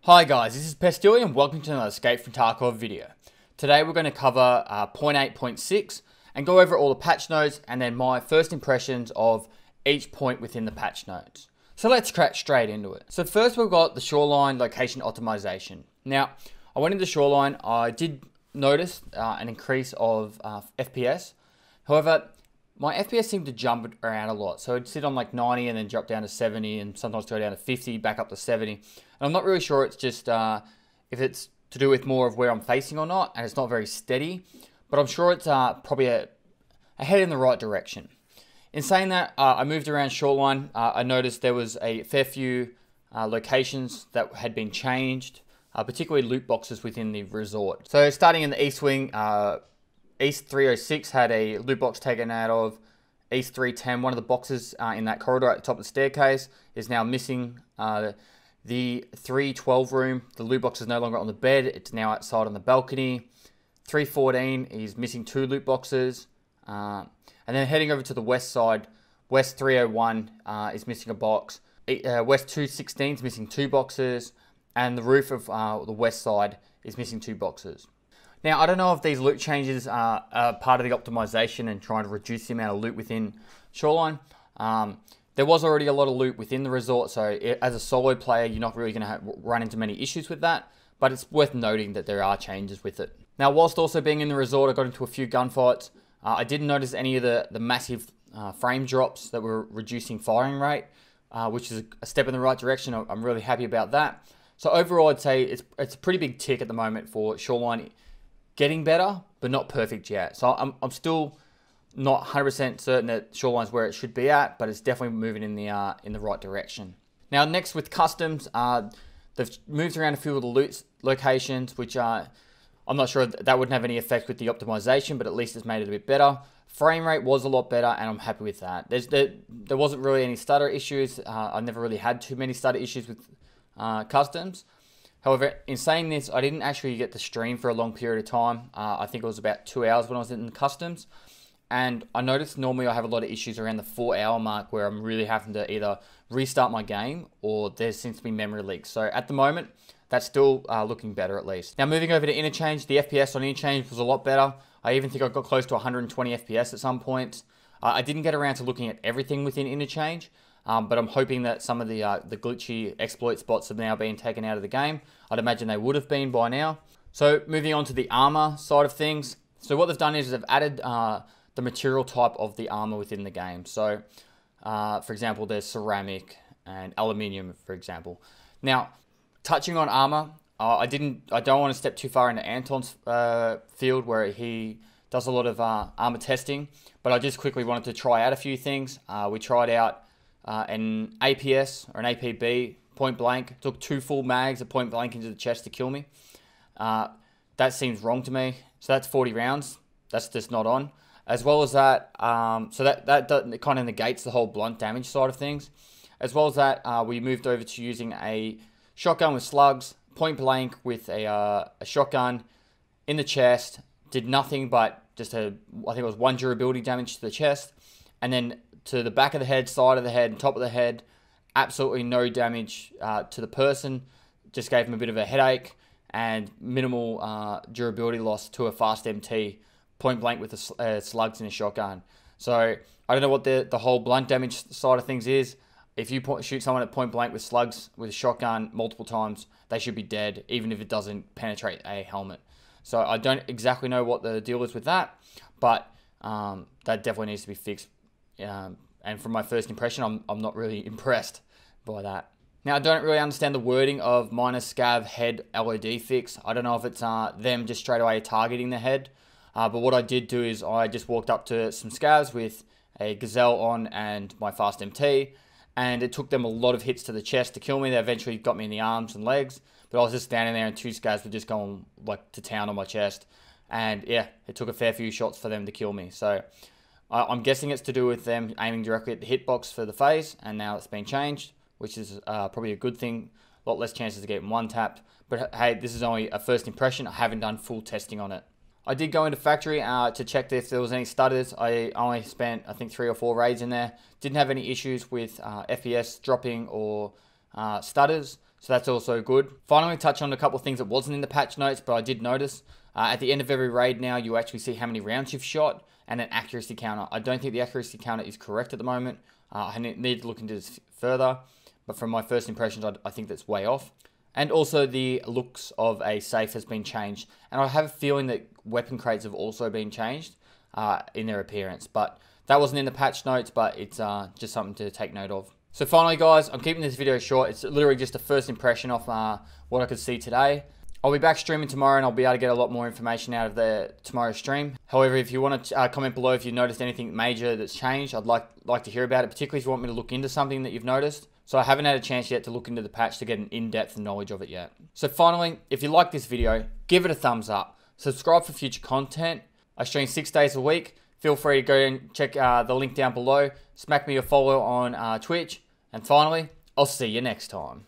Hi guys, this is Pestily and welcome to another Escape from Tarkov video. Today we're going to cover 0.8.6 and go over all the patch notes and then my first impressions of each point within the patch notes. So let's crack straight into it. So first we've got the shoreline location optimization. Now, I went into shoreline, I did notice an increase of FPS. However, my FPS seemed to jump around a lot. So it'd sit on like 90 and then drop down to 70 and sometimes go down to 50, back up to 70. And I'm not really sure it's just if it's to do with more of where I'm facing or not, and it's not very steady. But I'm sure it's probably a head in the right direction. In saying that, I moved around shoreline. I noticed there was a fair few locations that had been changed, particularly loot boxes within the resort. So starting in the east wing, East 306 had a loot box taken out of. East 310, one of the boxes in that corridor at the top of the staircase is now missing. The 312 room, the loot box is no longer on the bed, it's now outside on the balcony. 314 is missing 2 loot boxes. And then heading over to the west side, West 301 is missing a box. West 216 is missing 2 boxes. And the roof of the west side is missing 2 boxes. Now, I don't know if these loot changes are part of the optimization and trying to reduce the amount of loot within Shoreline. There was already a lot of loot within the resort, so as a solo player, you're not really going to run into many issues with that, but it's worth noting that there are changes with it. Now, whilst also being in the resort, I got into a few gunfights. I didn't notice any of the massive frame drops that were reducing firing rate, which is a step in the right direction. I'm really happy about that. So overall, I'd say it's a pretty big tick at the moment for Shoreline. Getting better, but not perfect yet. So I'm still not 100% certain that Shoreline's where it should be at, but it's definitely moving in the right direction. Now, next with customs, they've moved around a few of the loot locations, which I'm not sure that wouldn't have any effect with the optimization, but at least it's made it a bit better. Frame rate was a lot better, and I'm happy with that. There wasn't really any stutter issues. I never really had too many stutter issues with customs. However, in saying this, I didn't actually get to stream for a long period of time. I think it was about 2 hours when I was in the customs. And I noticed normally I have a lot of issues around the 4-hour mark where I'm really having to either restart my game or there seems to be memory leaks. So at the moment, that's still looking better at least. Now moving over to interchange, the FPS on interchange was a lot better. I even think I got close to 120 FPS at some points. I didn't get around to looking at everything within interchange. But I'm hoping that some of the glitchy exploit spots have now been taken out of the game. I'd imagine they would have been by now. So moving on to the armor side of things. So what they've done is they've added the material type of the armor within the game. So for example, there's ceramic and aluminium, for example. Now, touching on armor, I don't want to step too far into Anton's field where he does a lot of armor testing, but I just quickly wanted to try out a few things. We tried out an APS or an APB point blank. Took 2 full mags of point blank into the chest to kill me. That seems wrong to me. So that's 40 rounds. That's just not on. As well as that, so that kind of negates the whole blunt damage side of things. As well as that, we moved over to using a shotgun with slugs, point blank with a shotgun in the chest. Did nothing but just I think it was 1 durability damage to the chest. And then to the back of the head, side of the head, and top of the head, absolutely no damage to the person. Just gave him a bit of a headache and minimal durability loss to a fast MT, point blank with the slugs in a shotgun. So I don't know what the whole blunt damage side of things is. If you shoot someone at point blank with slugs with a shotgun multiple times, they should be dead, even if it doesn't penetrate a helmet. So I don't exactly know what the deal is with that, but that definitely needs to be fixed. And from my first impression, I'm not really impressed by that. Now, I don't really understand the wording of minus Scav head LOD fix. I don't know if it's them just straight away targeting the head. But what I did do is I just walked up to some Scavs with a Gazelle on and my fast MT. And it took them a lot of hits to the chest to kill me. They eventually got me in the arms and legs. But I was just standing there and 2 Scavs were just going like to town on my chest. And yeah, it took a fair few shots for them to kill me. So I'm guessing it's to do with them aiming directly at the hitbox for the face, and now it's been changed, which is probably a good thing. A lot less chances of getting one-tapped. But hey, this is only a first impression. I haven't done full testing on it. I did go into factory to check if there was any stutters. I only spent, I think, 3 or 4 raids in there. Didn't have any issues with FPS dropping or stutters. So that's also good. Finally, touch on a couple of things that wasn't in the patch notes, but I did notice. At the end of every raid now, you actually see how many rounds you've shot and an accuracy counter. I don't think the accuracy counter is correct at the moment. I need to look into this further, but from my first impressions, I think that's way off. And also the looks of a safe has been changed. And I have a feeling that weapon crates have also been changed in their appearance. But that wasn't in the patch notes, but it's just something to take note of. So finally, guys, I'm keeping this video short. It's literally just a first impression of what I could see today. I'll be back streaming tomorrow and I'll be able to get a lot more information out of tomorrow's stream. However, if you want to comment below if you noticed anything major that's changed, I'd like to hear about it, particularly if you want me to look into something that you've noticed. So I haven't had a chance yet to look into the patch to get an in-depth knowledge of it yet. So finally, if you like this video, give it a thumbs up. Subscribe for future content. I stream 6 days a week. Feel free to go and check the link down below. Smack me a follow on Twitch. And finally, I'll see you next time.